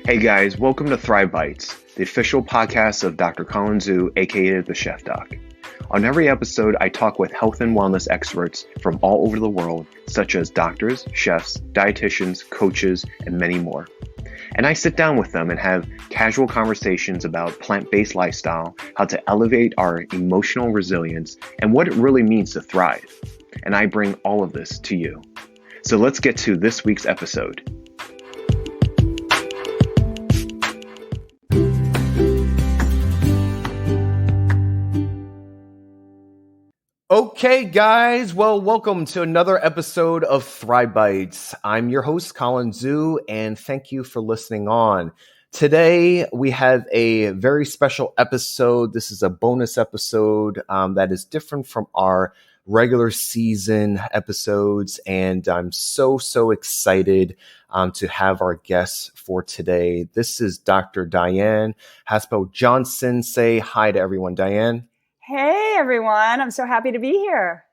Hey guys, welcome to Thrive Bites, the official podcast of Dr. Colin Zhu, aka the Chef Doc. On every episode, I talk with health and wellness experts from all over the world, such as doctors, chefs, dietitians, coaches, and many more. And I sit down with them and have casual conversations about plant-based lifestyle, how to elevate our emotional resilience, and what it really means to thrive. And I bring all of this to you. So let's get to this week's episode. Okay, guys. Well, welcome to another episode of Thrive Bites. I'm your host, Colin Zhu, and thank you for listening on. Today, we have a very special episode. This is a bonus episode that is different from our regular season episodes, and I'm so excited to have our guests for today. This is Dr. Dyan Haspel-Johnson. Say hi to everyone, Diane. Hey, everyone. I'm so happy to be here.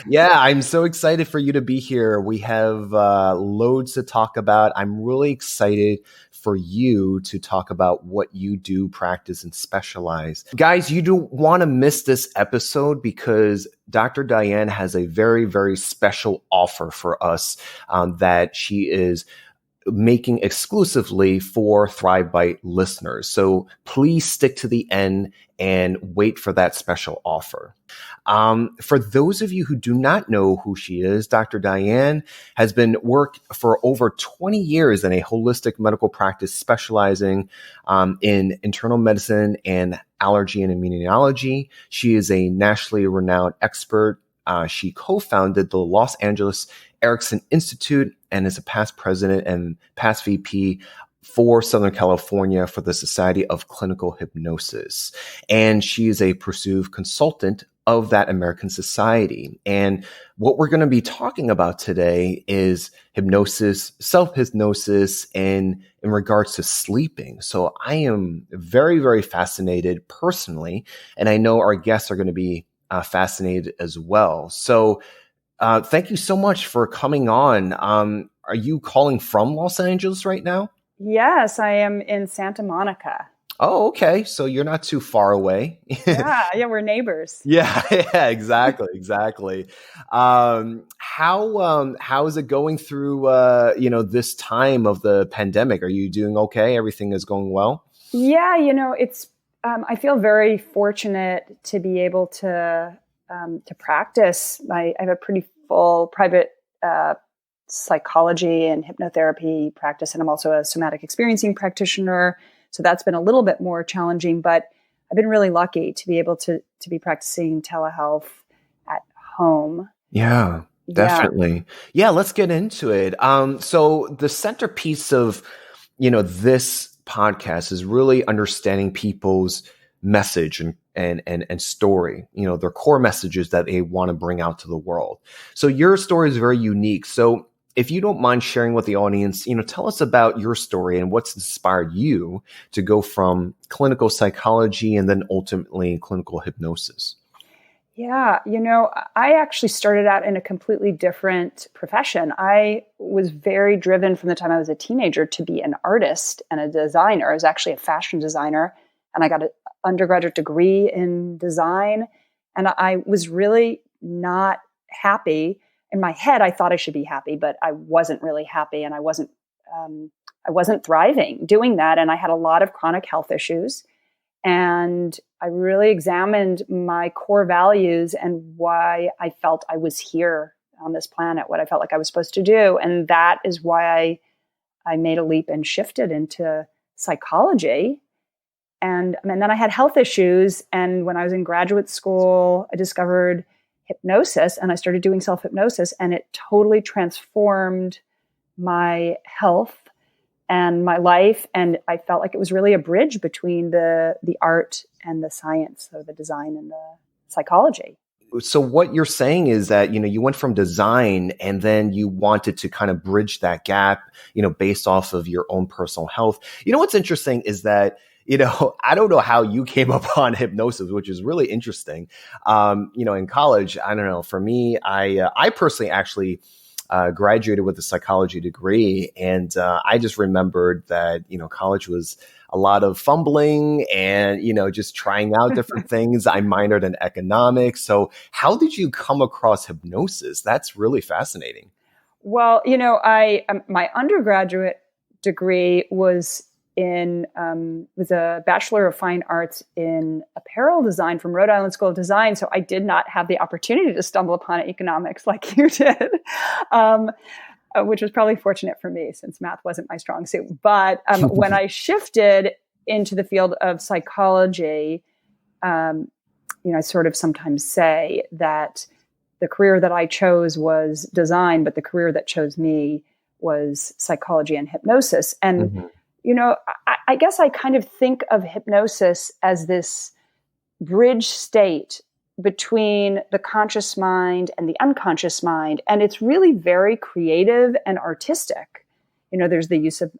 Yeah, I'm so excited for you to be here. We have loads to talk about. I'm really excited for you to talk about what you do, practice, and specialize. Guys, you don't want to miss this episode because Dr. Diane has a very special offer for us that she is making exclusively for Thrive Bite listeners. So please stick to the end and wait for that special offer. For those of you who do not know who she is, Dr. Diane has been worked for over 20 years in a holistic medical practice specializing in internal medicine and allergy and immunology. She is a nationally renowned expert. She co-founded the Los Angeles Erickson Institute and is a past president and past VP for Southern California for the Society of Clinical Hypnosis. And she is a pursued consultant of that American society. And what we're going to be talking about today is hypnosis, self-hypnosis, and in regards to sleeping. So I am very fascinated personally, and I know our guests are going to be fascinated as well. So thank you so much for coming on. Are you calling from Los Angeles right now? Yes, I am in Santa Monica. Oh, okay. So you're not too far away. Yeah, we're neighbors. Yeah, exactly. How is it going through this time of the pandemic? Are you doing okay? Everything is going well? Yeah, it's I feel very fortunate to be able to practice. I have a pretty full private psychology and hypnotherapy practice, and I'm also a somatic experiencing practitioner. So that's been a little bit more challenging, but I've been really lucky to be able to be practicing telehealth at home. Yeah, definitely. Yeah, let's get into it. So the centerpiece of, this podcast is really understanding people's message and story, their core messages that they want to bring out to the world. So your story is very unique. So if you don't mind sharing with the audience, tell us about your story and what's inspired you to go from clinical psychology and then ultimately clinical hypnosis. Yeah, I actually started out in a completely different profession. I was very driven from the time I was a teenager to be an artist and a designer. I was actually a fashion designer, and I got an undergraduate degree in design. And I was really not happy. In my head, I thought I should be happy, but I wasn't really happy, and I wasn't thriving doing that. And I had a lot of chronic health issues, and I really examined my core values and why I felt I was here on this planet, what I felt like I was supposed to do. And that is why I made a leap and shifted into psychology. And then I had health issues. And when I was in graduate school, I discovered hypnosis, and I started doing self-hypnosis, and it totally transformed my health and my life. And I felt like it was really a bridge between the art and the science, so the design and the psychology. So what you're saying is that, you went from design and then you wanted to kind of bridge that gap, based off of your own personal health. What's interesting is that, I don't know how you came upon hypnosis, which is really interesting. In college, I don't know, for me, I personally actually graduated with a psychology degree. And I just remembered that, college was a lot of fumbling and, just trying out different things. I minored in economics. So how did you come across hypnosis? That's really fascinating. Well, my undergraduate degree was was a Bachelor of Fine Arts in Apparel Design from Rhode Island School of Design. So I did not have the opportunity to stumble upon economics like you did, which was probably fortunate for me since math wasn't my strong suit. But when I shifted into the field of psychology, I sort of sometimes say that the career that I chose was design, but the career that chose me was psychology and hypnosis. And I guess I kind of think of hypnosis as this bridge state between the conscious mind and the unconscious mind. And it's really very creative and artistic. There's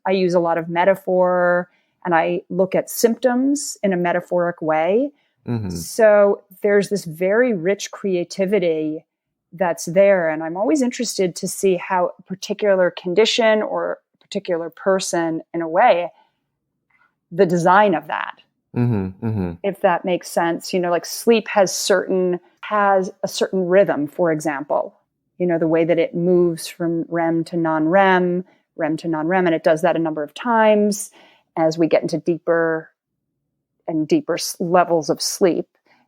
I use a lot of metaphor, and I look at symptoms in a metaphoric way. Mm-hmm. So there's this very rich creativity that's there. And I'm always interested to see how a particular condition or particular person, in a way, the design of that, if that makes sense. Like sleep has a certain rhythm, for example, the way that it moves from REM to non-REM, REM to non-REM, and it does that a number of times as we get into deeper and deeper levels of sleep.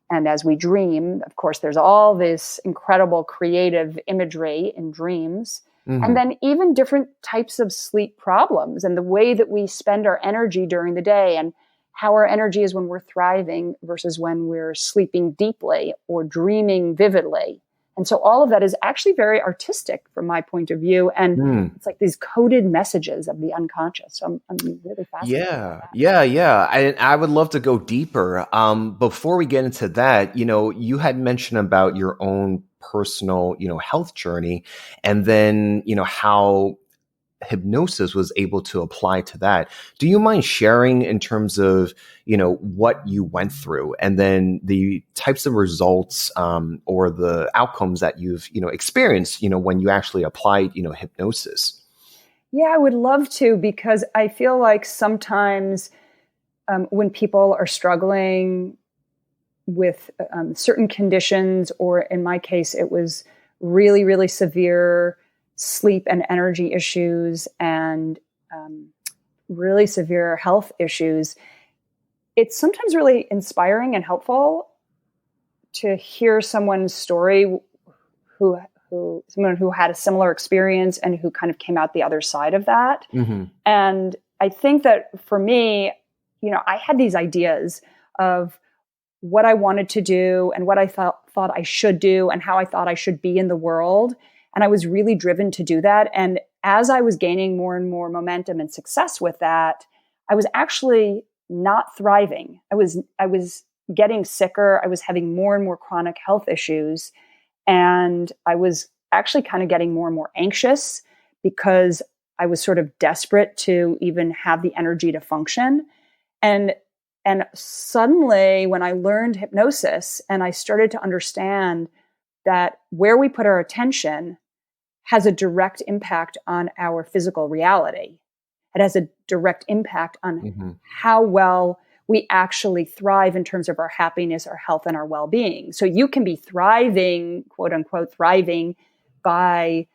And as we dream, of course, there's all this incredible creative imagery in dreams. Mm-hmm. And then even different types of sleep problems and the way that we spend our energy during the day and how our energy is when we're thriving versus when we're sleeping deeply or dreaming vividly. And so all of that is actually very artistic from my point of view. And it's like these coded messages of the unconscious. So I'm really fascinated. Yeah. I would love to go deeper. Before we get into that, you had mentioned about your own personal, health journey, and then, how hypnosis was able to apply to that. Do you mind sharing in terms of, what you went through and then the types of results or the outcomes that you've, experienced, when you actually applied, hypnosis? Yeah, I would love to, because I feel like sometimes when people are struggling with certain conditions, or in my case, it was really, really severe sleep and energy issues and really severe health issues, it's sometimes really inspiring and helpful to hear someone's story someone who had a similar experience and who kind of came out the other side of that. Mm-hmm. And I think that for me, I had these ideas of what I wanted to do and what I thought I should do and how I thought I should be in the world. And I was really driven to do that. And as I was gaining more and more momentum and success with that, I was actually not thriving. I was getting sicker. I was having more and more chronic health issues. And I was actually kind of getting more and more anxious because I was sort of desperate to even have the energy to function. And suddenly when I learned hypnosis and I started to understand that where we put our attention has a direct impact on our physical reality. It has a direct impact on how well we actually thrive in terms of our happiness, our health, and our well-being. So you can be thriving, quote unquote, thriving by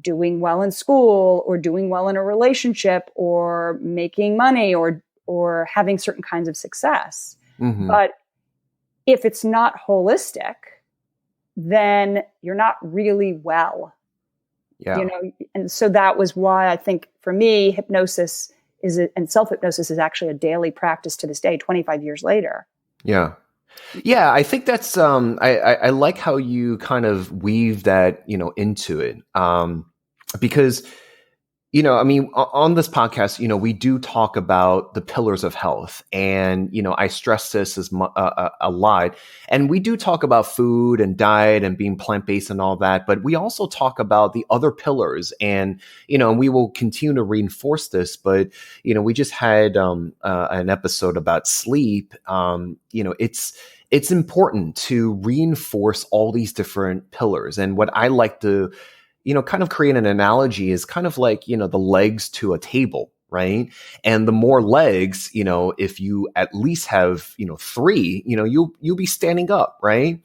doing well in school or doing well in a relationship or making money or having certain kinds of success. Mm-hmm. But if it's not holistic, then you're not really well. Yeah. And so that was why I think for me, hypnosis and self-hypnosis is actually a daily practice to this day, 25 years later. Yeah. Yeah. I think that's, I like how you kind of weave that, into it. Because, on this podcast, we do talk about the pillars of health, and, I stress this a lot, and we do talk about food and diet and being plant-based and all that, but we also talk about the other pillars, and, and we will continue to reinforce this, but, we just had an episode about sleep. It's important to reinforce all these different pillars. And what I like to kind of create an analogy is kind of like, the legs to a table, right? And the more legs, if you at least have, 3, you'll be standing up, right?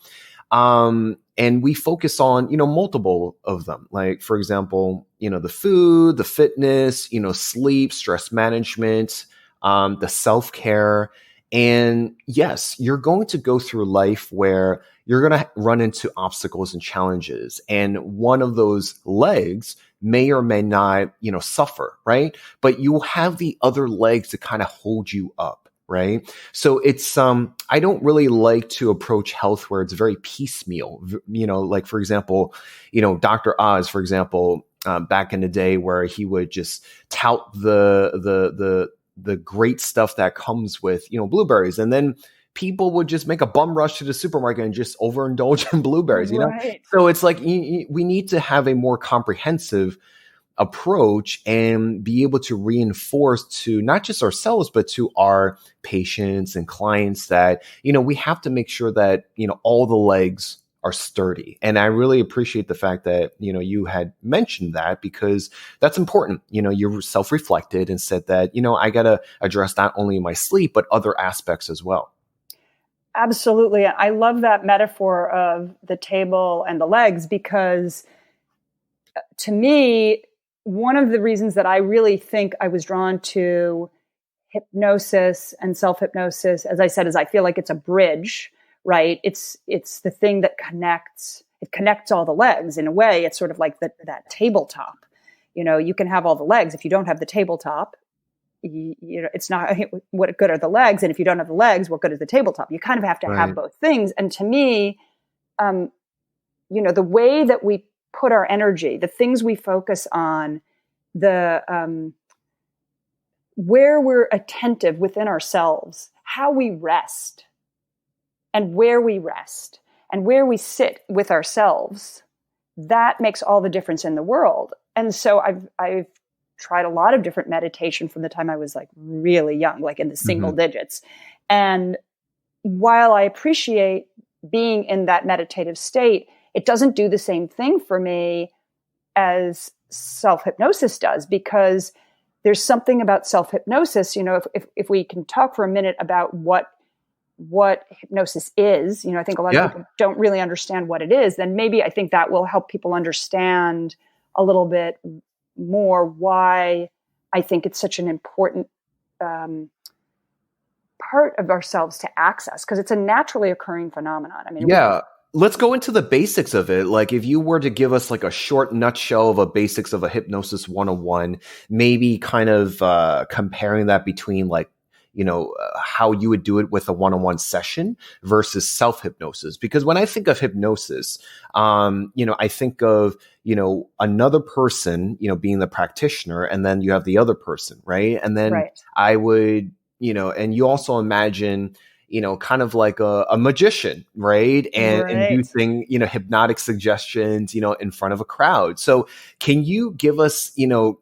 And we focus on, multiple of them. Like, for example, the food, the fitness, sleep, stress management, the self-care. And yes, you're going to go through life where you're going to run into obstacles and challenges. And one of those legs may or may not, suffer, right? But you will have the other legs to kind of hold you up. Right. So it's, I don't really like to approach health where it's very piecemeal, like, for example, Dr. Oz, for example, back in the day where he would just tout the great stuff that comes with, blueberries. And then people would just make a bum rush to the supermarket and just overindulge in blueberries, Right. So it's like, we need to have a more comprehensive approach and be able to reinforce to not just ourselves, but to our patients and clients that, we have to make sure that, all the legs are sturdy. And I really appreciate the fact that, you had mentioned that, because that's important. You self-reflected and said that, I got to address not only my sleep, but other aspects as well. Absolutely. I love that metaphor of the table and the legs, because to me, one of the reasons that I really think I was drawn to hypnosis and self-hypnosis, as I said, is I feel like it's a bridge, right? It's the thing that connects all the legs. In a way, it's sort of like that tabletop. You can have all the legs. If you don't have the tabletop, it's not, what good are the legs? And if you don't have the legs, what good is the tabletop? You kind of have to have both things. And to me, the way that we put our energy, the things we focus on, the where we're attentive within ourselves, how we rest, and where we rest, and where we sit with ourselves, that makes all the difference in the world. And so I've tried a lot of different meditation from the time I was like really young, like in the single digits. And while I appreciate being in that meditative state, it doesn't do the same thing for me as self-hypnosis does, because there's something about self-hypnosis, if we can talk for a minute about what hypnosis is, I think a lot of people don't really understand what it is, then maybe I think that will help people understand a little bit more why I think it's such an important part of ourselves to access, because it's a naturally occurring phenomenon. I mean, let's go into the basics of it. Like, if you were to give us like a short nutshell of a basics of a hypnosis 101, maybe kind of comparing that between like, how you would do it with a one-on-one session versus self-hypnosis. Because when I think of hypnosis, I think of, another person, being the practitioner, and then you have the other person, right? And then I would, and you also imagine, kind of like a magician, right? And using, hypnotic suggestions, in front of a crowd. So can you give us,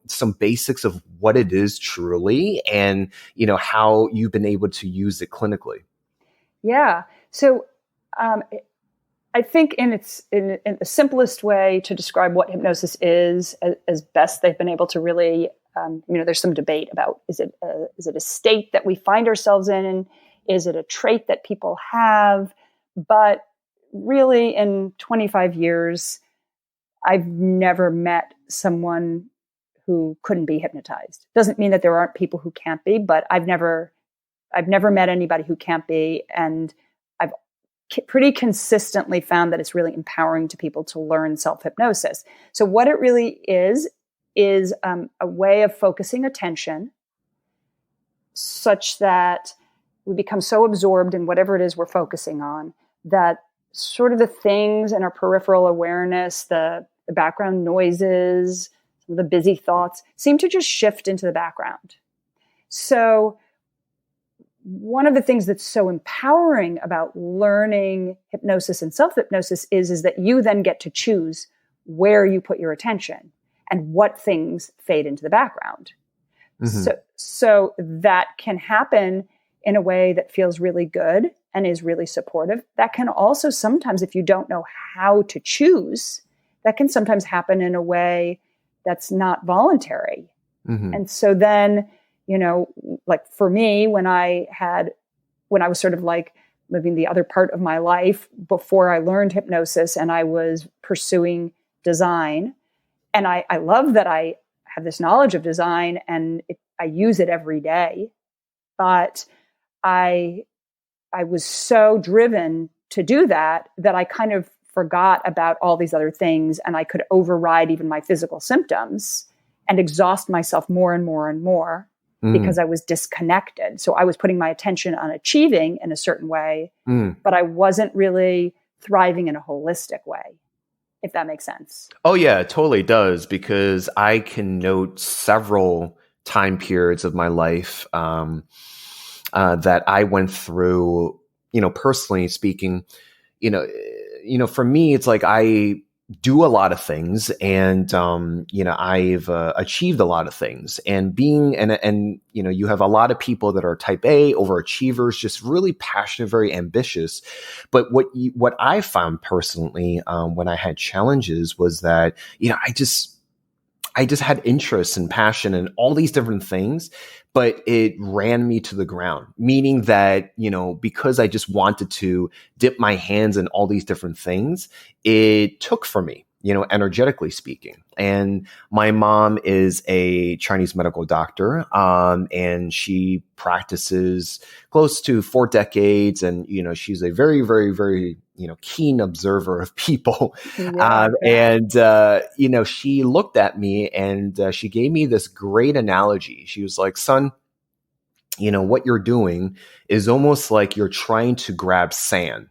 some basics of what it is truly, and, how you've been able to use it clinically? Yeah. So I think in the simplest way to describe what hypnosis is, as best they've been able to really, there's some debate about, is it a state that we find ourselves in? Is it a trait that people have? But really, in 25 years, I've never met someone who couldn't be hypnotized. Doesn't mean that there aren't people who can't be, but I've never met anybody who can't be. And I've pretty consistently found that it's really empowering to people to learn self-hypnosis. So what it really is a way of focusing attention such that we become so absorbed in whatever it is we're focusing on that sort of the things in our peripheral awareness, the background noises, some of the busy thoughts seem to just shift into the background. So one of the things that's so empowering about learning hypnosis and self-hypnosis is that you then get to choose where you put your attention and what things fade into the background. So that can happen in a way that feels really good and is really supportive. That can also sometimes, if you don't know how to choose, that can sometimes happen in a way that's not voluntary. Mm-hmm. And so then, like for me, when I was sort of like living the other part of my life before I learned hypnosis, and I was pursuing design, and I love that I have this knowledge of design and I use it every day, but I was so driven to do that I kind of forgot about all these other things, and I could override even my physical symptoms and exhaust myself more and more and more because I was disconnected. So I was putting my attention on achieving in a certain way, but I wasn't really thriving in a holistic way, if that makes sense. Oh, yeah, it totally does, because I can note several time periods of my life that I went through, personally speaking, for me, it's like I do a lot of things, and I've achieved a lot of things, and you have a lot of people that are type A overachievers, just really passionate, very ambitious. But what I found personally when I had challenges was that I just had interest and passion and all these different things, but it ran me to the ground, meaning that, because I just wanted to dip my hands in all these different things, it took from me, energetically speaking. And my mom is a Chinese medical doctor, and she practices close to 4 decades. And, she's a very, very, very, keen observer of people. Yeah. And she looked at me and she gave me this great analogy. She was like, son, what you're doing is almost like you're trying to grab sand,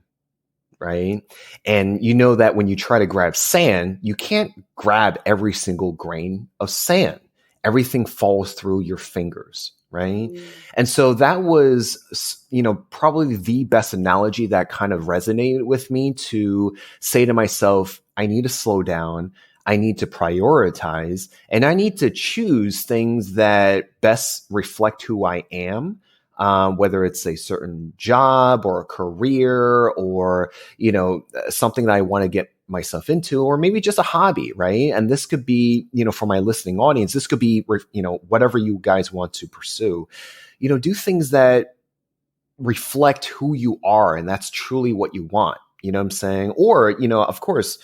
right? And that when you try to grab sand, you can't grab every single grain of sand. Everything falls through your fingers, right? And so that was, probably the best analogy that kind of resonated with me, to say to myself, I need to slow down. I need to prioritize, and I need to choose things that best reflect who I am. Whether it's a certain job or a career, or, something that I want to get myself into, or maybe just a hobby, right? And this could be, for my listening audience, this could be, whatever you guys want to pursue, do things that reflect who you are, and that's truly what you want. You know what I'm saying? Or, of course,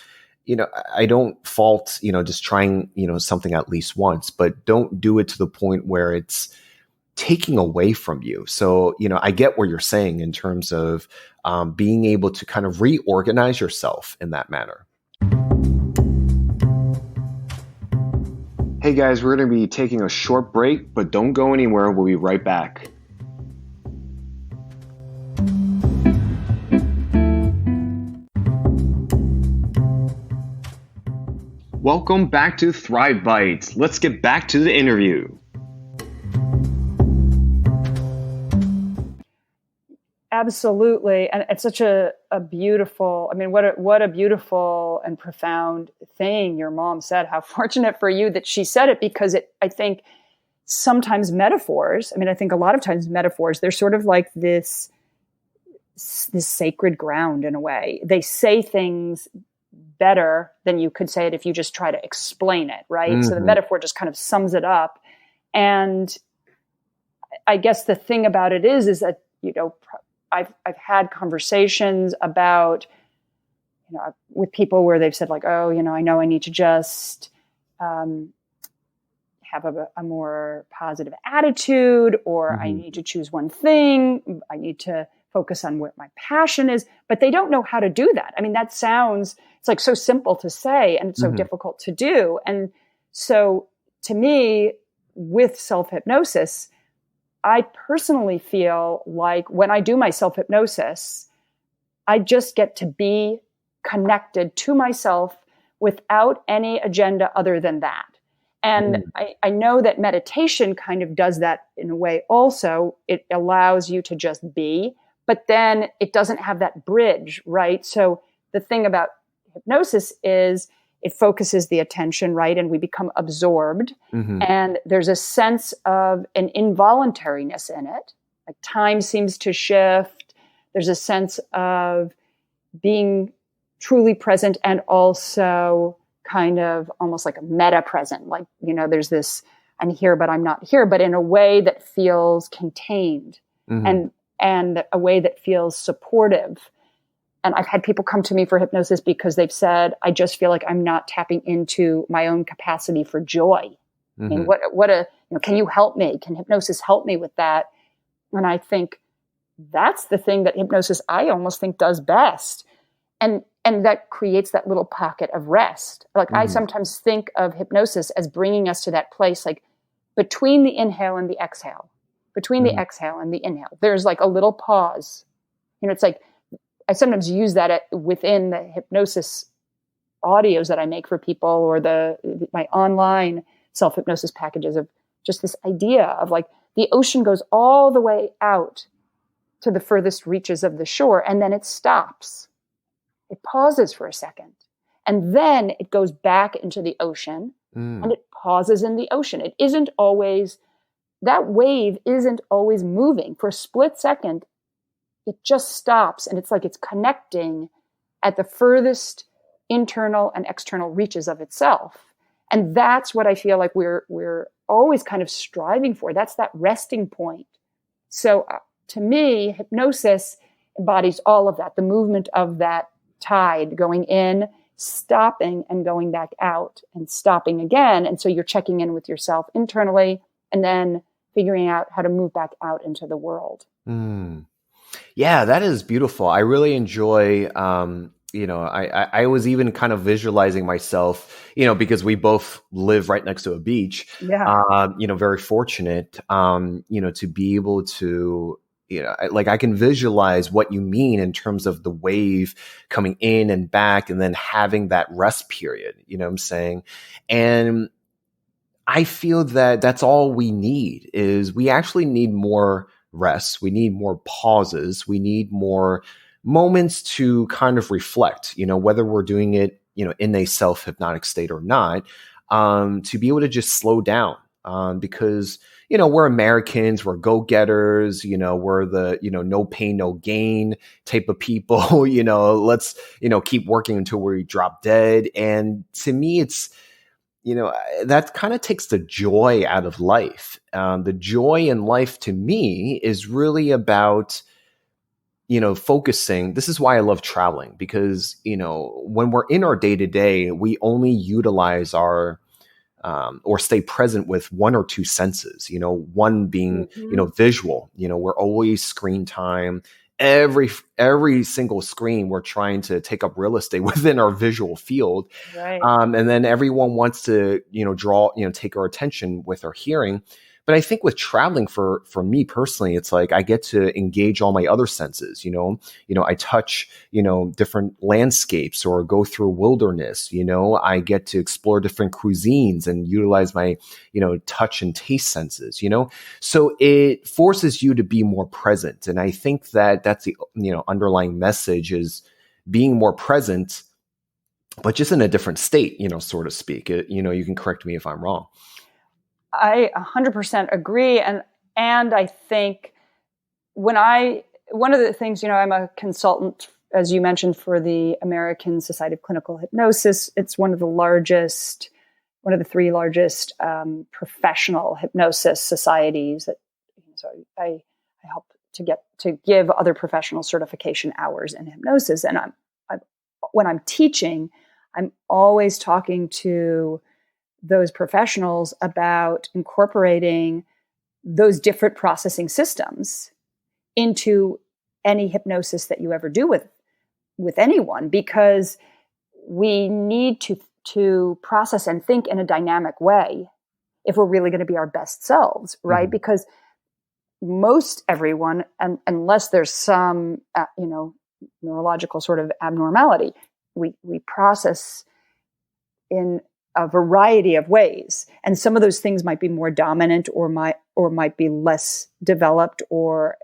I don't fault, just trying, something at least once, but don't do it to the point where it's taking away from you. So, I get what you're saying in terms of being able to kind of reorganize yourself in that manner. Hey guys, we're going to be taking a short break, but don't go anywhere. We'll be right back. Welcome back to Thrive Bites. Let's get back to the interview. Absolutely. And it's such a beautiful, what a beautiful and profound thing your mom said. How fortunate for you that she said it, because I think sometimes metaphors, I think a lot of times metaphors, they're sort of like this sacred ground in a way. They say things better than you could say it if you just try to explain it, right? Mm-hmm. So the metaphor just kind of sums it up. And I guess the thing about it is that, I've had conversations about, with people where they've said like, oh, I know I need to just have a more positive attitude, or I need to choose one thing. I need to focus on what my passion is, but they don't know how to do that. That sounds, it's like so simple to say and it's so difficult to do. And so to me, with self-hypnosis, I personally feel like when I do my self-hypnosis, I just get to be connected to myself without any agenda other than that. And I know that meditation kind of does that in a way also. It allows you to just be, but then it doesn't have that bridge, right? So the thing about hypnosis is it focuses the attention, right? And we become absorbed. And there's a sense of an involuntariness in it. Like time seems to shift. There's a sense of being truly present and also kind of almost like a meta present. Like, there's this, I'm here, but I'm not here, but in a way that feels contained and a way that feels supportive. And I've had people come to me for hypnosis because they've said, I just feel like I'm not tapping into my own capacity for joy. I mean, can you help me? Can hypnosis help me with that? And I think that's the thing that hypnosis, I almost think, does best. And that creates that little pocket of rest. Like I sometimes think of hypnosis as bringing us to that place, like between the inhale and the exhale, between the exhale and the inhale, there's like a little pause. It's like, I sometimes use that within the hypnosis audios that I make for people, or my online self-hypnosis packages, of just this idea of like the ocean goes all the way out to the furthest reaches of the shore, and then it stops. It pauses for a second, and then it goes back into the ocean, and it pauses in the ocean. It isn't always, that wave isn't always moving. For a split second, it just stops, and it's like it's connecting at the furthest internal and external reaches of itself. And that's what I feel like we're always kind of striving for. That's that resting point. So to me, hypnosis embodies all of that, the movement of that tide going in, stopping, and going back out, and stopping again. And so you're checking in with yourself internally, and then figuring out how to move back out into the world. Yeah, that is beautiful. I really enjoy, I was even kind of visualizing myself, because we both live right next to a beach. Yeah. Very fortunate, to be able to, I can visualize what you mean in terms of the wave coming in and back, and then having that rest period, you know what I'm saying? And I feel that that's all we need. Is we actually need more rest. We need more pauses. We need more moments to kind of reflect, whether we're doing it, in a self-hypnotic state or not, to be able to just slow down, because, we're Americans, we're go-getters, we're the, no pain, no gain type of people, let's, keep working until we drop dead. And to me, it's, that kind of takes the joy out of life. The joy in life to me is really about, focusing. This is why I love traveling, because, when we're in our day to day, we only utilize our, or stay present with one or two senses, one being, visual, we're always screen time. Every single screen, we're trying to take up real estate within our visual field. Right. And then everyone wants to, take our attention with our hearing. But I think with traveling, for me personally, it's like I get to engage all my other senses. I touch, different landscapes, or go through wilderness. I get to explore different cuisines and utilize my, touch and taste senses. So it forces you to be more present, and I think that that's the underlying message, is being more present, but just in a different state, so to speak. You can correct me if I'm wrong. I 100% agree. And I think one of the things, I'm a consultant, as you mentioned, for the American Society of Clinical Hypnosis. It's one of the three largest professional hypnosis societies. So I help to give other professional certification hours in hypnosis. And when I'm teaching, I'm always talking to those professionals about incorporating those different processing systems into any hypnosis that you ever do with anyone, because we need to process and think in a dynamic way if we're really going to be our best selves, right? Because most everyone, unless there's some neurological sort of abnormality, we process in a variety of ways. And some of those things might be more dominant, or might be less developed, or,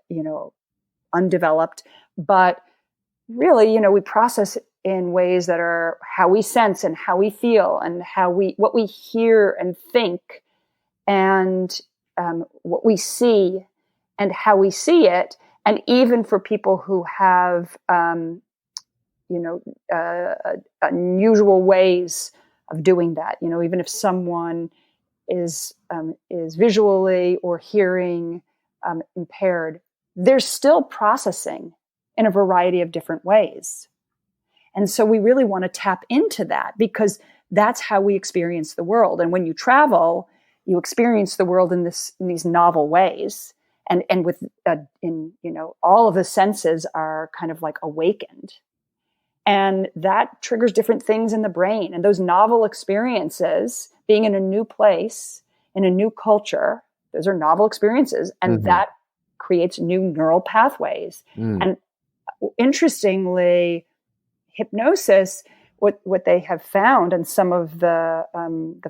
undeveloped. But really, we process in ways that are how we sense and how we feel, and what we hear and think, and what we see and how we see it. And even for people who have, unusual ways doing that. Even if someone is visually or hearing impaired, they're still processing in a variety of different ways. And so we really want to tap into that, because that's how we experience the world. And when you travel, you experience the world in these novel ways. And with, all of the senses are kind of like awakened. And that triggers different things in the brain. And those novel experiences, being in a new place, in a new culture, those are novel experiences. And that creates new neural pathways. And interestingly, hypnosis, what they have found in some of the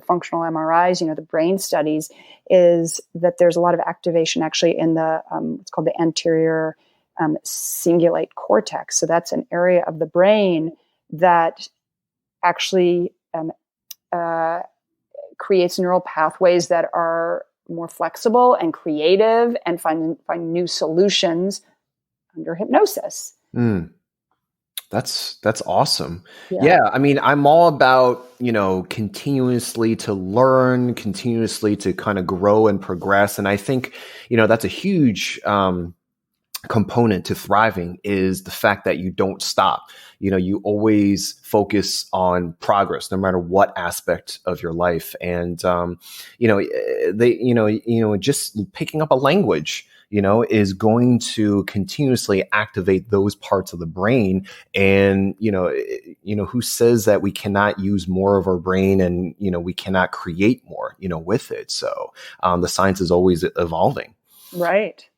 functional MRIs, the brain studies, is that there's a lot of activation actually in the what's called the anterior cingulate cortex. So that's an area of the brain that actually creates neural pathways that are more flexible and creative and find new solutions under hypnosis. That's awesome. Yeah. I mean, I'm all about, continuously to learn, continuously to kind of grow and progress. And I think, that's a huge component to thriving, is the fact that you don't stop. You always focus on progress, no matter what aspect of your life. And, just picking up a language, is going to continuously activate those parts of the brain. And, who says that we cannot use more of our brain and, we cannot create more, with it. So, the science is always evolving. Right.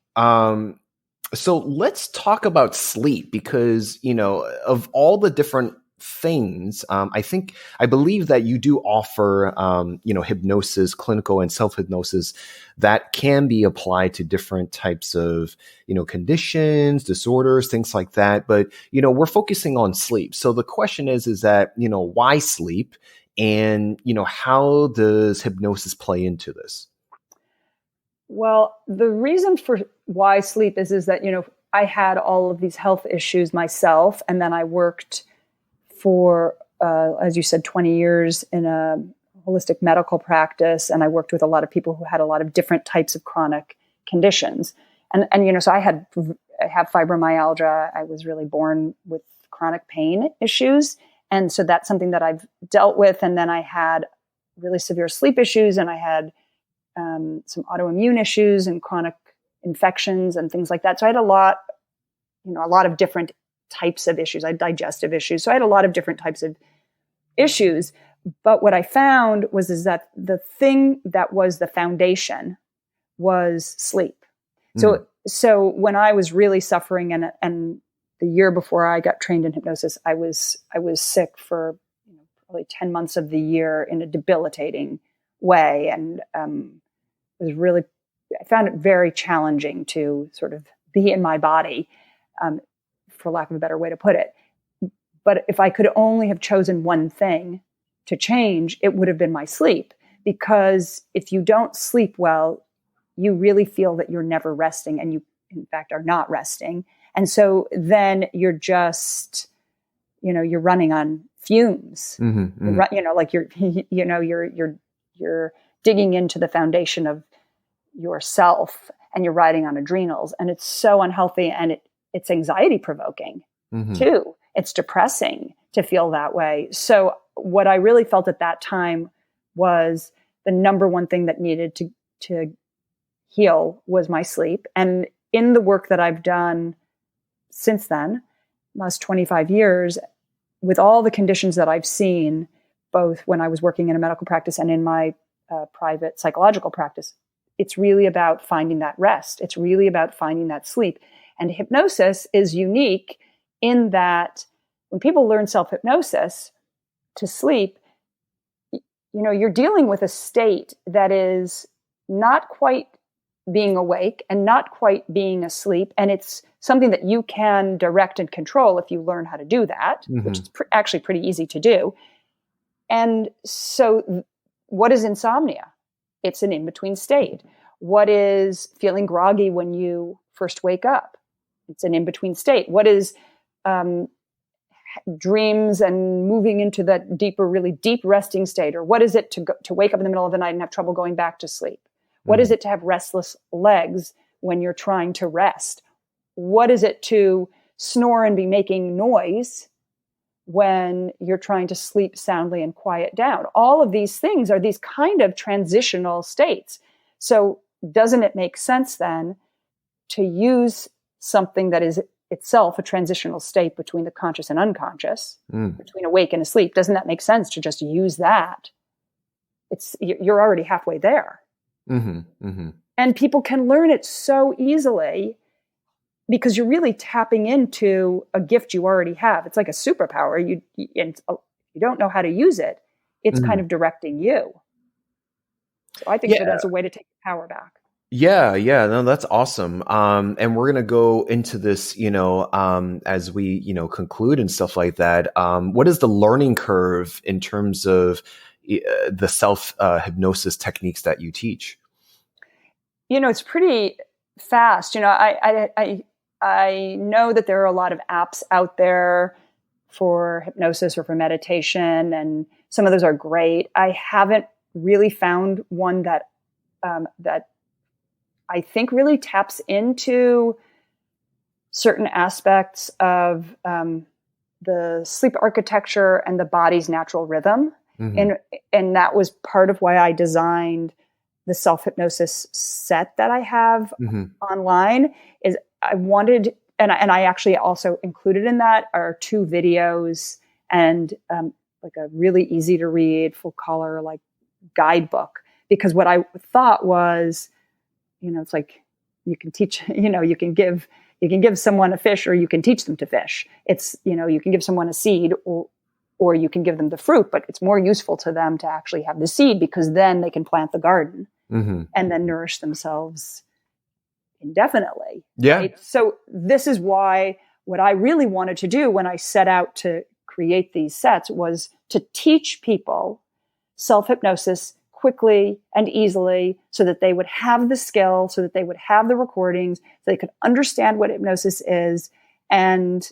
So let's talk about sleep, because, of all the different things, I believe that you do offer, hypnosis, clinical and self-hypnosis that can be applied to different types of, conditions, disorders, things like that. But, we're focusing on sleep. So the question is that, why sleep, and, how does hypnosis play into this? Well, the reason for why sleep is that, I had all of these health issues myself, and then I worked for, as you said, 20 years in a holistic medical practice. And I worked with a lot of people who had a lot of different types of chronic conditions. And so I have fibromyalgia. I was really born with chronic pain issues. And so that's something that I've dealt with. And then I had really severe sleep issues, and I had some autoimmune issues and chronic infections and things like that. So I had a lot of different types of issues. I had digestive issues. So I had a lot of different types of issues. But what I found is that the thing that was the foundation was sleep. So when I was really suffering, and the year before I got trained in hypnosis, I was sick for probably 10 months of the year in a debilitating way. And I found it very challenging to sort of be in my body, for lack of a better way to put it. But if I could only have chosen one thing to change, it would have been my sleep. Because if you don't sleep well, you really feel that you're never resting, and you, in fact, are not resting. And so then you're just, you're running on fumes. You're digging into the foundation of yourself, and you're riding on adrenals, and it's so unhealthy, and it's anxiety provoking too. It's depressing to feel that way. So what I really felt at that time was the number one thing that needed to heal was my sleep. And in the work that I've done since then, last 25 years, with all the conditions that I've seen, both when I was working in a medical practice and in my private psychological practice, it's really about finding that rest. It's really about finding that sleep. And hypnosis is unique in that when people learn self-hypnosis to sleep, you're dealing with a state that is not quite being awake and not quite being asleep. And it's something that you can direct and control if you learn how to do that, which is actually pretty easy to do. And so what is insomnia? It's an in-between state. What is feeling groggy when you first wake up? It's an in-between state. What is dreams and moving into that deeper, really deep resting state? Or what is it to wake up in the middle of the night and have trouble going back to sleep? What is it to have restless legs when you're trying to rest? What is it to snore and be making noise when you're trying to sleep soundly and quiet down? All of these things are these kind of transitional states. So doesn't it make sense then to use something that is itself a transitional state between the conscious and unconscious, between awake and asleep? Doesn't that make sense to just use that? You're already halfway there. And people can learn it so easily because you're really tapping into a gift you already have. It's like a superpower. You don't know how to use it. It's kind of directing you. So I think that that's a way to take the power back. Yeah. No, that's awesome. And we're going to go into this, as we, conclude and stuff like that. What is the learning curve in terms of the self-hypnosis techniques that you teach? It's pretty fast. I know that there are a lot of apps out there for hypnosis or for meditation, and some of those are great. I haven't really found one that I think really taps into certain aspects of the sleep architecture and the body's natural rhythm. And that was part of why I designed the self-hypnosis set that I have online. Is I wanted, and I actually also included in that are 2 videos and like a really easy to read, full color, like guidebook. Because what I thought was, it's like you can teach, you can give someone a fish or you can teach them to fish. It's, you can give someone a seed or you can give them the fruit, but it's more useful to them to actually have the seed because then they can plant the garden and then nourish themselves indefinitely. Yeah. Right? So this is why what I really wanted to do when I set out to create these sets was to teach people self-hypnosis quickly and easily so that they would have the skill, so that they would have the recordings, so they could understand what hypnosis is. And,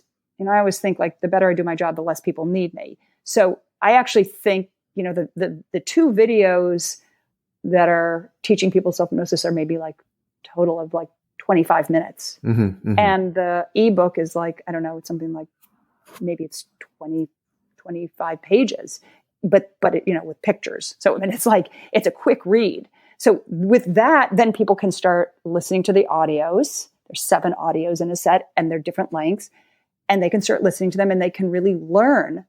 I always think like the better I do my job, the less people need me. So I actually think, the 2 videos that are teaching people self-hypnosis are maybe like total of like 25 minutes. And the ebook is like, I don't know, it's something like maybe it's 20, 25 pages. But it, with pictures. So, it's a quick read. So with that, then people can start listening to the audios. There's 7 audios in a set and they're different lengths, and they can start listening to them and they can really learn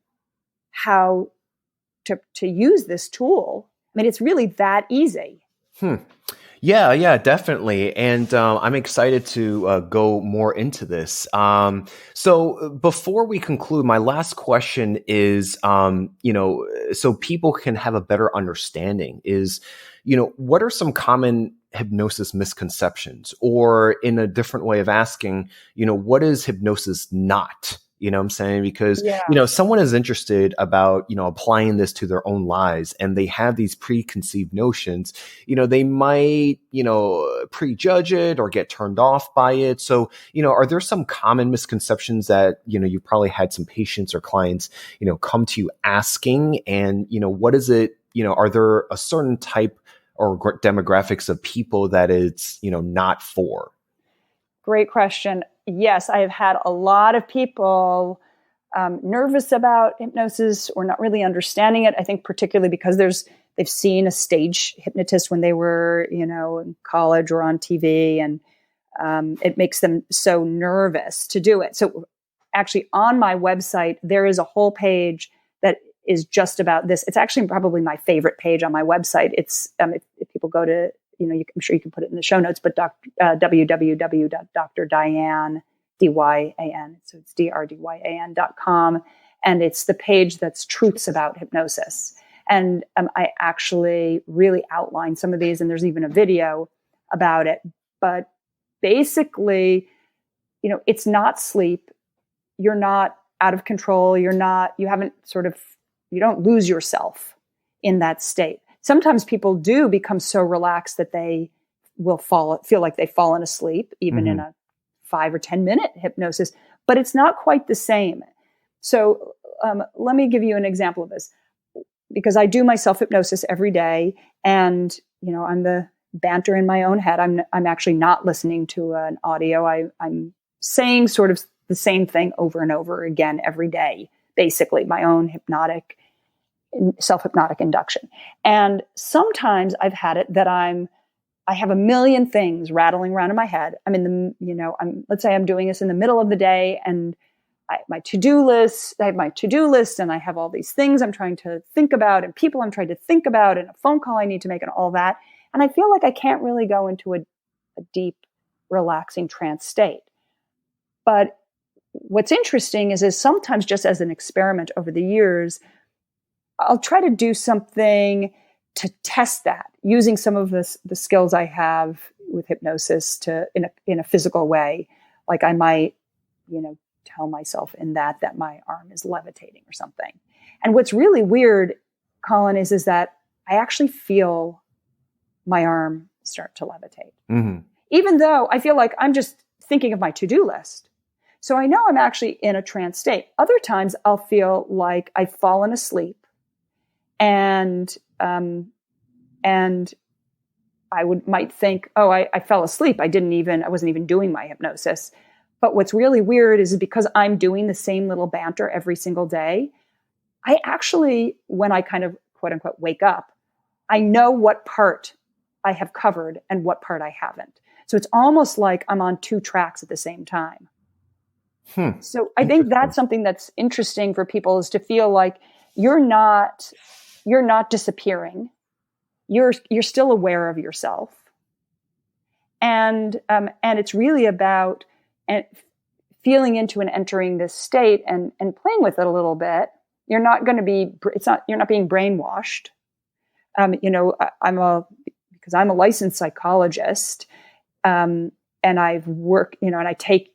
how to use this tool. It's really that easy. Yeah, definitely. And I'm excited to go more into this. So before we conclude, my last question is, so people can have a better understanding is, what are some common hypnosis misconceptions? Or in a different way of asking, what is hypnosis not? You know what I'm saying? Because, someone is interested about, applying this to their own lives and they have these preconceived notions, they might, prejudge it or get turned off by it. So, are there some common misconceptions that, you've probably had some patients or clients, come to you asking? And, what is it, are there a certain type or demographics of people that it's, not for? Great question. Yes, I have had a lot of people nervous about hypnosis or not really understanding it. I think particularly because they've seen a stage hypnotist when they were, in college or on TV, and it makes them so nervous to do it. So actually on my website, there is a whole page that is just about this. It's actually probably my favorite page on my website. It's if people go to, I'm sure you can put it in the show notes, but www.drdyan, D-Y-A-N, so it's DRDYAN.com. And it's the page that's truths about hypnosis. And I actually really outline some of these, and there's even a video about it. But basically, it's not sleep. You're not out of control. You don't lose yourself in that state. Sometimes people do become so relaxed that they will feel like they've fallen asleep, even in a 5 or 10 minute hypnosis, but it's not quite the same. So let me give you an example of this, because I do my self-hypnosis every day, and I'm the banter in my own head. I'm actually not listening to an audio. I'm saying sort of the same thing over and over again every day, basically my own self-hypnotic induction. And sometimes I've had it that I have a million things rattling around in my head. I'm in the, let's say I'm doing this in the middle of the day, and I have my to-do list, and I have all these things I'm trying to think about, and people I'm trying to think about, and a phone call I need to make, and all that. And I feel like I can't really go into a deep, relaxing trance state. But what's interesting is sometimes, just as an experiment over the years, I'll try to do something to test that, using some of the skills I have with hypnosis in a physical way. Like I might, tell myself in that my arm is levitating or something. And what's really weird, Colin, is that I actually feel my arm start to levitate. Mm-hmm. Even though I feel like I'm just thinking of my to-do list. So I know I'm actually in a trance state. Other times I'll feel like I've fallen asleep, and I might think, oh, I fell asleep. I wasn't even doing my hypnosis. But what's really weird is because I'm doing the same little banter every single day, I actually, when I kind of quote unquote wake up, I know what part I have covered and what part I haven't. So it's almost like I'm on two tracks at the same time. So I think that's something that's interesting for people, is to feel like you're not disappearing. You're still aware of yourself. And it's really about feeling into and entering this state and playing with it a little bit. You're not being brainwashed. Because I'm a licensed psychologist, and I've worked, and I take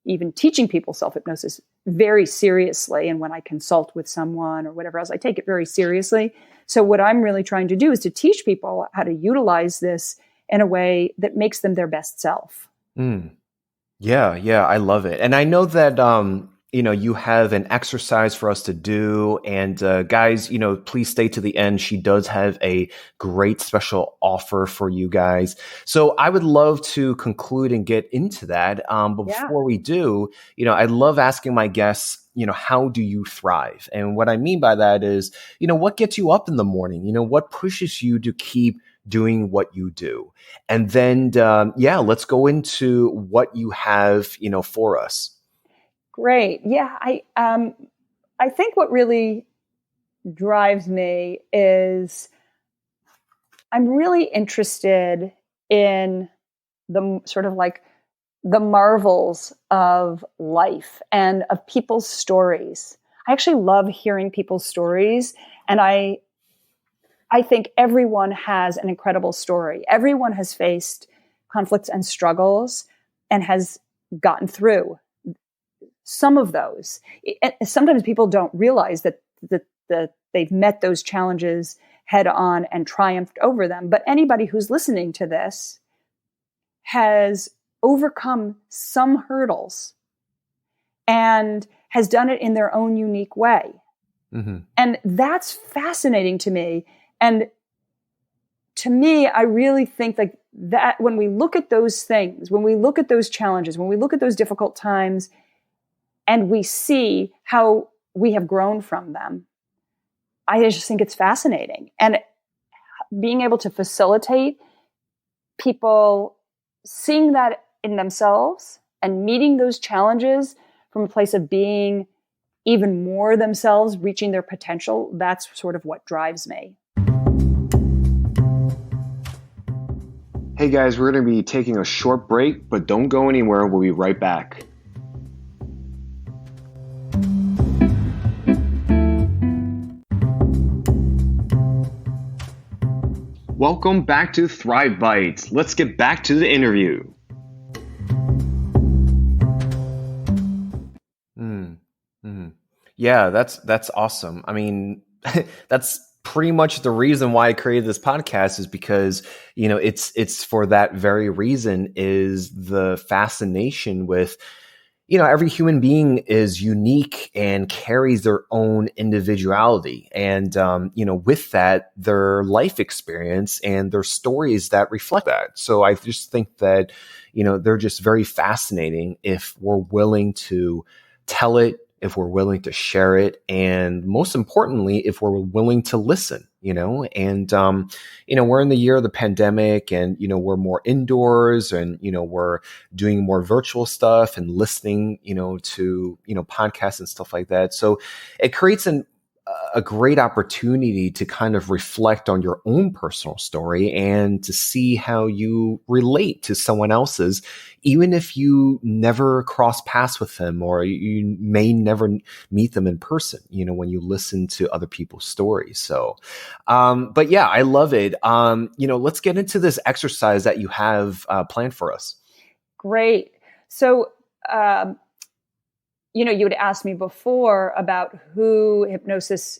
even teaching people self-hypnosis very seriously. And when I consult with someone or whatever else, I take it very seriously. So what I'm really trying to do is to teach people how to utilize this in a way that makes them their best self. Yeah, I love it. And I know that, you have an exercise for us to do. And guys, please stay to the end. She does have a great special offer for you guys. So I would love to conclude and get into that. But before we do, I love asking my guests, how do you thrive? And what I mean by that is, what gets you up in the morning? What pushes you to keep doing what you do? And then, let's go into what you have, for us. Great. Yeah. I think what really drives me is I'm really interested in the sort of like the marvels of life and of people's stories. I actually love hearing people's stories. And I think everyone has an incredible story. Everyone has faced conflicts and struggles and has gotten through some of those. Sometimes people don't realize that they've met those challenges head on and triumphed over them. But anybody who's listening to this has overcome some hurdles and has done it in their own unique way. Mm-hmm. And that's fascinating to me. And to me, I really think like that when we look at those things, when we look at those challenges, when we look at those difficult times, and we see how we have grown from them, I just think it's fascinating. And being able to facilitate people seeing that in themselves and meeting those challenges from a place of being even more themselves, reaching their potential, that's sort of what drives me. Hey guys, we're going to be taking a short break, but don't go anywhere. We'll be right back. Welcome back to Thrive Bites. Let's get back to the interview. Yeah, that's awesome. I mean, that's pretty much the reason why I created this podcast, is because, it's for that very reason, is the fascination with, every human being is unique and carries their own individuality. And, with that, their life experience and their stories that reflect that. So I just think that, they're just very fascinating if we're willing to tell it, if we're willing to share it, and most importantly, if we're willing to listen, and, we're in the year of the pandemic and, we're more indoors and, we're doing more virtual stuff and listening, to, podcasts and stuff like that. So it creates a great opportunity to kind of reflect on your own personal story and to see how you relate to someone else's, even if you never cross paths with them or you may never meet them in person, when you listen to other people's stories. So, but yeah, I love it. Let's get into this exercise that you have planned for us. Great. So, you had asked me before about who hypnosis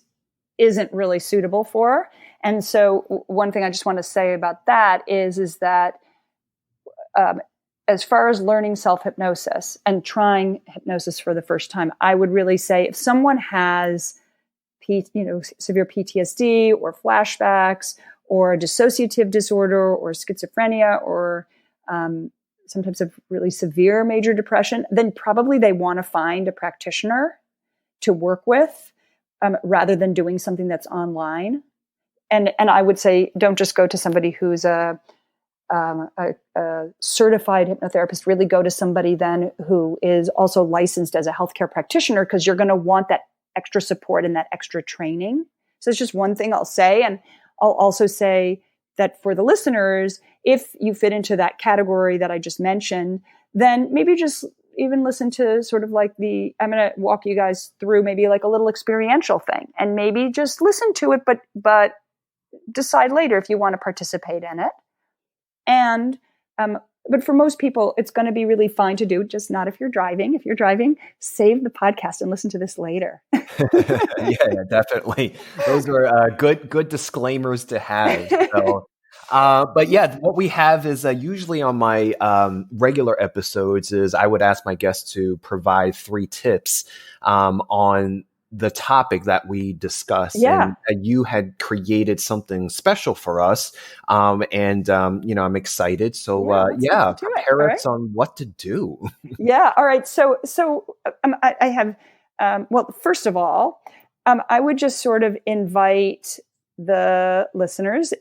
isn't really suitable for. And so one thing I just want to say about that is that as far as learning self-hypnosis and trying hypnosis for the first time, I would really say if someone has severe PTSD or flashbacks or a dissociative disorder or schizophrenia or some types of really severe major depression, then probably they want to find a practitioner to work with rather than doing something that's online. And I would say, don't just go to somebody who's a certified hypnotherapist. Really go to somebody then who is also licensed as a healthcare practitioner, because you're going to want that extra support and that extra training. So it's just one thing I'll say. And I'll also say that for the listeners, if you fit into that category that I just mentioned, then maybe just even listen to sort of like I'm going to walk you guys through maybe like a little experiential thing, and maybe just listen to it, but decide later if you want to participate in it. And, but for most people, it's going to be really fine to do, just not if you're driving. If you're driving, save the podcast and listen to this later. Yeah, definitely. Those are good disclaimers to have. So, but yeah, what we have is usually on my regular episodes is I would ask my guests to provide 3 tips on the topic that we discussed. Yeah. And you had created something special for us. And I'm excited. So prepare us on what to do. Yeah. All right. So I have, well, first of all, I would just sort of invite the listeners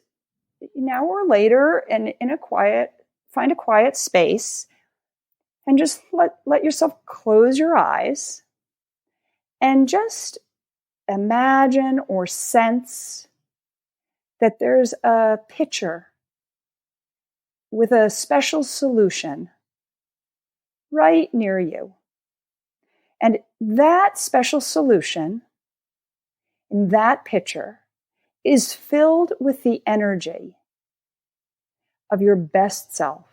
now or later and find a quiet space and just let yourself close your eyes and just imagine or sense that there's a pitcher with a special solution right near you. And that special solution in that pitcher is filled with the energy of your best self.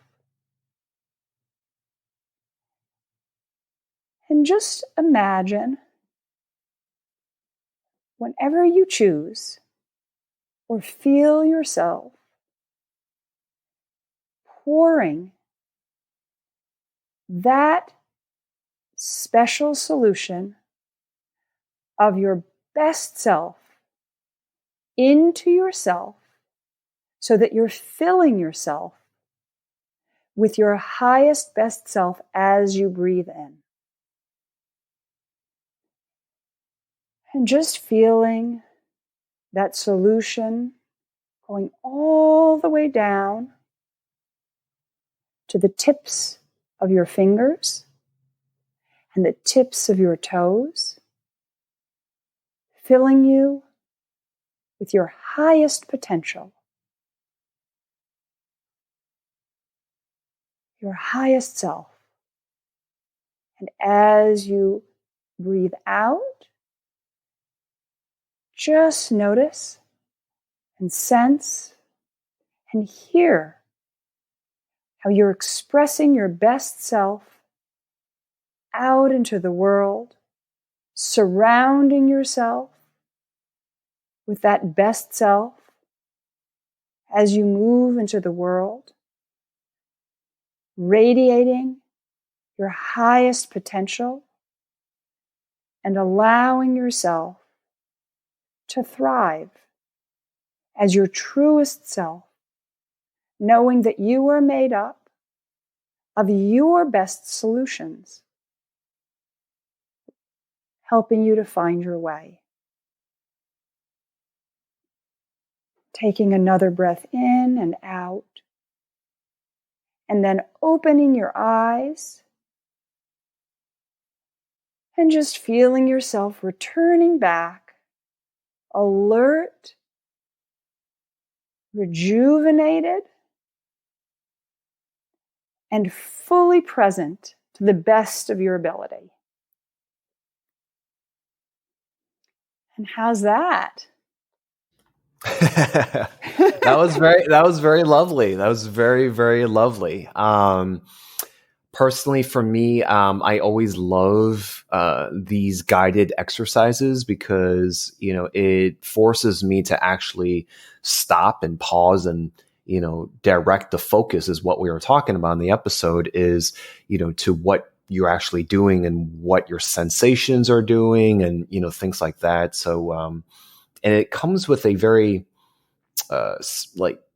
And just imagine, whenever you choose, or feel yourself pouring that special solution of your best self into yourself, so that you're filling yourself with your highest best self as you breathe in. And just feeling that solution going all the way down to the tips of your fingers and the tips of your toes, filling you with your highest potential, your highest self. And as you breathe out, just notice and sense and hear how you're expressing your best self out into the world, surrounding yourself with that best self as you move into the world, radiating your highest potential and allowing yourself to thrive as your truest self, knowing that you are made up of your best solutions, helping you to find your way. Taking another breath in and out, and then opening your eyes and just feeling yourself returning back, alert, rejuvenated, and fully present to the best of your ability. And how's that? That was very lovely. That was very, very lovely. Personally, for me, I always love these guided exercises because, it forces me to actually stop and pause and, direct the focus is what we were talking about in the episode is, to what you're actually doing and what your sensations are doing and, things like that. So, and it comes with a very,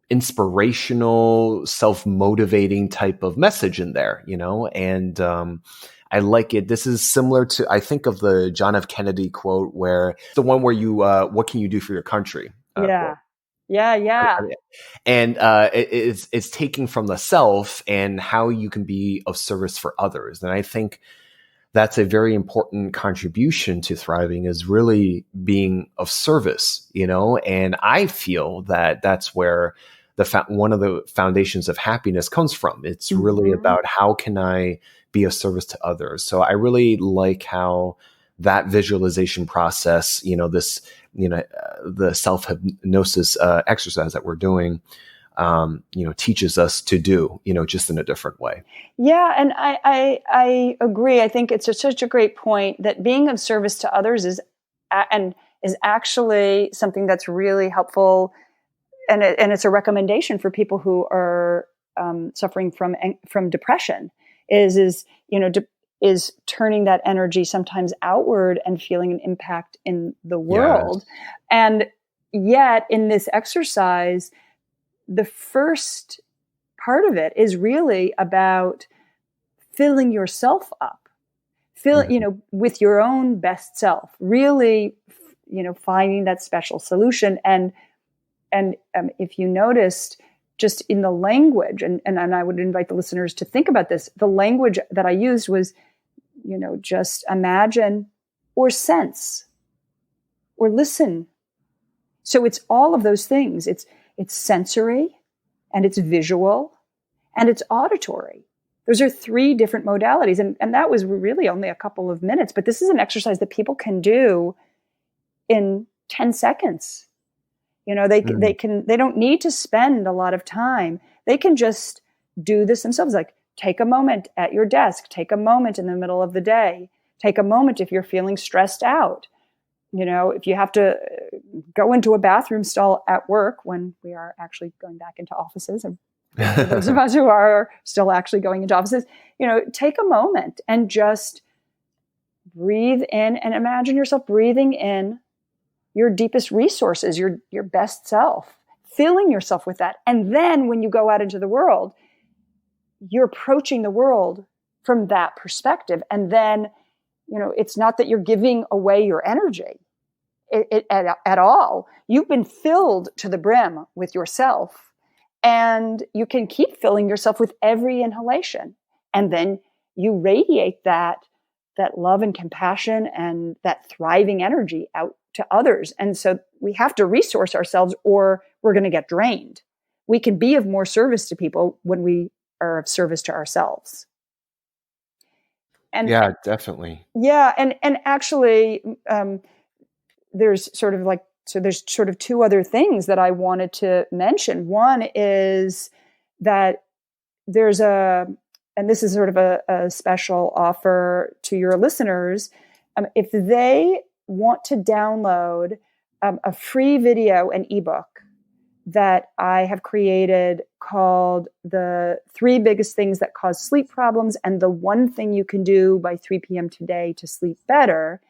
inspirational, self-motivating type of message in there, and I like it. This is similar to, I think of the John F. Kennedy quote where the one where you, what can you do for your country? Yeah. Quote. Yeah. And it's taking from the self and how you can be of service for others. And I think that's a very important contribution to thriving is really being of service, and I feel that that's where one of the foundations of happiness comes from. It's really about how can I be of service to others. So I really like how that visualization process, this, the self-hypnosis exercise that we're doing, teaches us to do, just in a different way. Yeah. And I agree. I think it's such a great point that being of service to others is actually something that's really helpful. And it's a recommendation for people who are suffering from depression is turning that energy sometimes outward and feeling an impact in the world. Yes. And yet in this exercise, the first part of it is really about filling yourself up, with your own best self, really, finding that special solution. And if you noticed just in the language, and I would invite the listeners to think about this, the language that I used was, just imagine or sense or listen. So it's all of those things. It's sensory and it's visual and it's auditory. Those are 3 different modalities. And that was really only a couple of minutes, but this is an exercise that people can do in 10 seconds. They don't need to spend a lot of time. They can just do this themselves. Like take a moment at your desk, take a moment in the middle of the day, take a moment if you're feeling stressed out. If you have to go into a bathroom stall at work when we are actually going back into offices, and for those of us who are still actually going into offices, take a moment and just breathe in and imagine yourself breathing in your deepest resources, your best self, filling yourself with that. And then when you go out into the world, you're approaching the world from that perspective. And then, it's not that you're giving away your energy at all. You've been filled to the brim with yourself, and you can keep filling yourself with every inhalation. And then you radiate that love and compassion and that thriving energy out to others. And so we have to resource ourselves or we're going to get drained. We can be of more service to people when we are of service to ourselves. And yeah, definitely. Yeah. And actually, there's sort of 2 other things that I wanted to mention. One is that there's and this is sort of a special offer to your listeners. If they want to download a free video and ebook that I have created called The 3 Biggest Things That Cause Sleep Problems and the One Thing You Can Do by 3 p.m. Today to Sleep Better,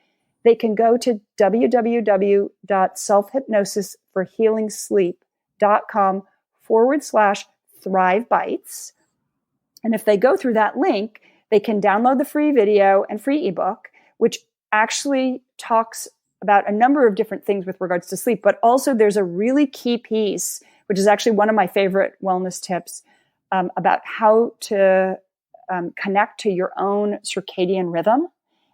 they can go to www.selfhypnosisforhealingsleep.com/Thrive Bites. And if they go through that link, they can download the free video and free ebook, which actually talks about a number of different things with regards to sleep. But also there's a really key piece, which is actually one of my favorite wellness tips, about how to connect to your own circadian rhythm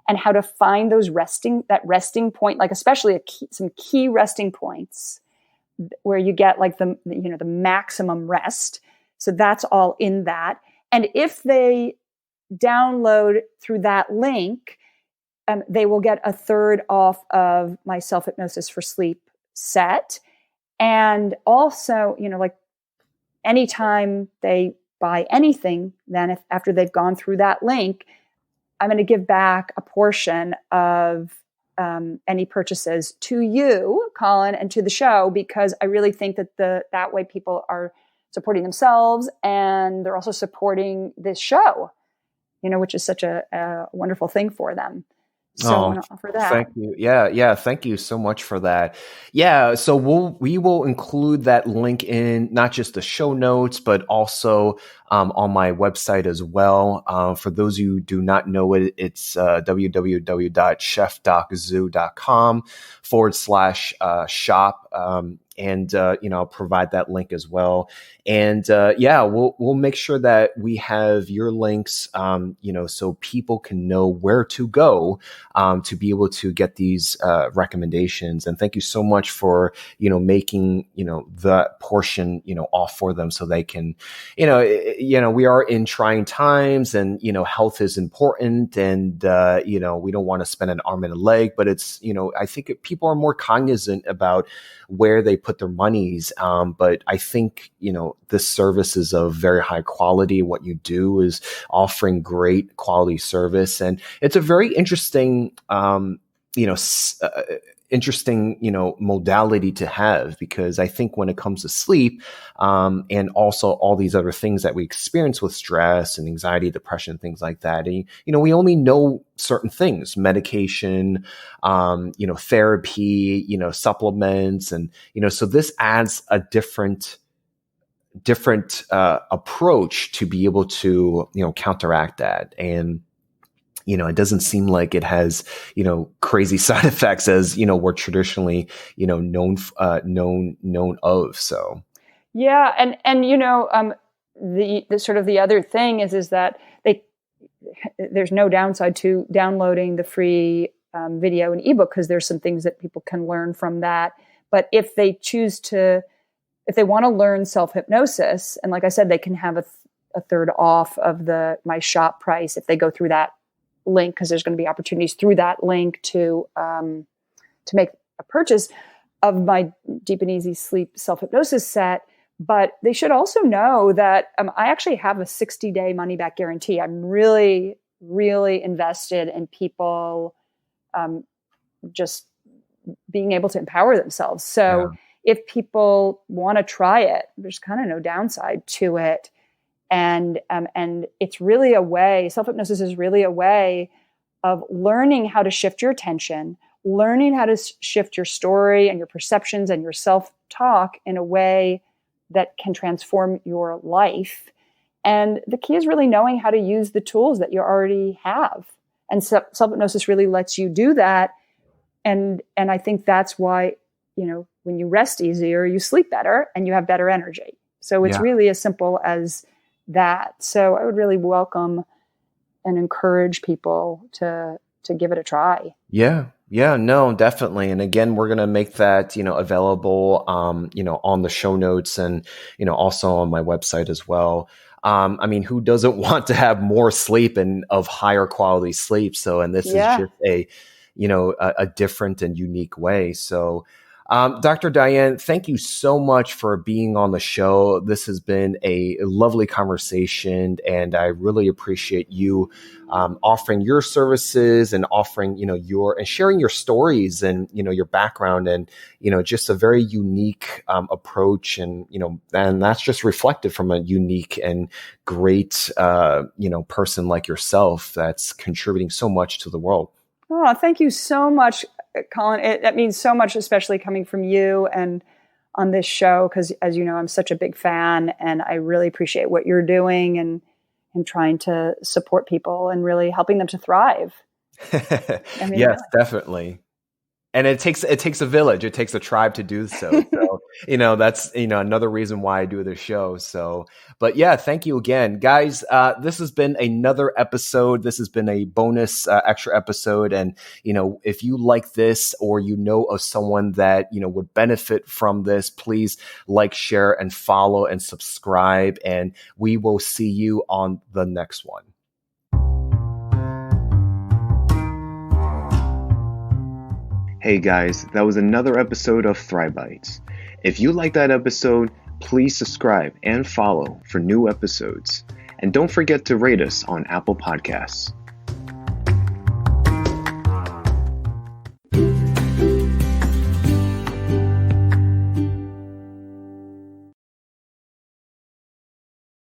and how to find that resting point, like especially some key resting points where you get like the maximum rest. So that's all in that. And if they download through that link, they will get a third off of my Self-Hypnosis for Sleep set. And also, like anytime they buy anything, then after they've gone through that link, I'm going to give back a portion of any purchases to you, Colin, and to the show, because I really think that way people are supporting themselves and they're also supporting this show, which is such a wonderful thing for them. So I want to offer that. Thank you. Yeah. Thank you so much for that. Yeah. So we will include that link in not just the show notes, but also on my website as well. For those who do not know it, it's www.chefdoczoo.com/shop. And I'll provide that link as well. And we'll make sure that we have your links, so people can know where to go to be able to get these recommendations. And thank you so much for making that portion off for them, so they can we are in trying times, and health is important, and we don't want to spend an arm and a leg, but it's I think people are more cognizant about where they put their monies. But I think, this service is of very high quality. What you do is offering great quality service. And it's a very interesting, modality to have, because I think when it comes to sleep, and also all these other things that we experience with stress and anxiety, depression, things like that, and, we only know certain things, medication, therapy, supplements. And, so this adds a different approach to be able to, counteract that. And, it doesn't seem like it has, crazy side effects as, we're traditionally, known of. So. Yeah. And the sort of the other thing is that there's no downside to downloading the free video and ebook, because there's some things that people can learn from that. But if they want to learn self-hypnosis, and like I said, they can have a third off of my shop price if they go through that link, because there's going to be opportunities through that link to make a purchase of my Deep and Easy Sleep Self-Hypnosis set. But they should also know that I actually have a 60-day money-back guarantee. I'm really, really invested in people just being able to empower themselves. So if people want to try it, there's kind of no downside to it. And it's really a way, self-hypnosis is really a way of learning how to shift your attention, learning how to shift your story and your perceptions and your self-talk in a way that can transform your life. And the key is really knowing how to use the tools that you already have. And self-hypnosis really lets you do that. And I think that's why, when you rest easier, you sleep better and you have better energy. So it's really as simple as that. So I would really welcome and encourage people to give it a try. Yeah, no, definitely. And again, we're going to make that, available, on the show notes and, also on my website as well. Who doesn't want to have more sleep and of higher quality sleep? So, and this is just a different and unique way. So, Dr. Diane, thank you so much for being on the show. This has been a lovely conversation, and I really appreciate you offering your services and offering, and sharing your stories and, your background and, just a very unique approach. And, and that's just reflected from a unique and great, person like yourself that's contributing so much to the world. Oh, thank you so much, Colin. That means so much, especially coming from you and on this show, because as you know, I'm such a big fan, and I really appreciate what you're doing and trying to support people and really helping them to thrive. Yes, really. Definitely. And it takes a village. It takes a tribe to do so. So, that's, another reason why I do this show. So, but yeah, thank you again, guys. This has been another episode. This has been a bonus extra episode. And, if you like this or of someone that, would benefit from this, please like, share, and follow and subscribe. And we will see you on the next one. Hey guys, that was another episode of Thrive Bites. If you like that episode, please subscribe and follow for new episodes. And don't forget to rate us on Apple Podcasts.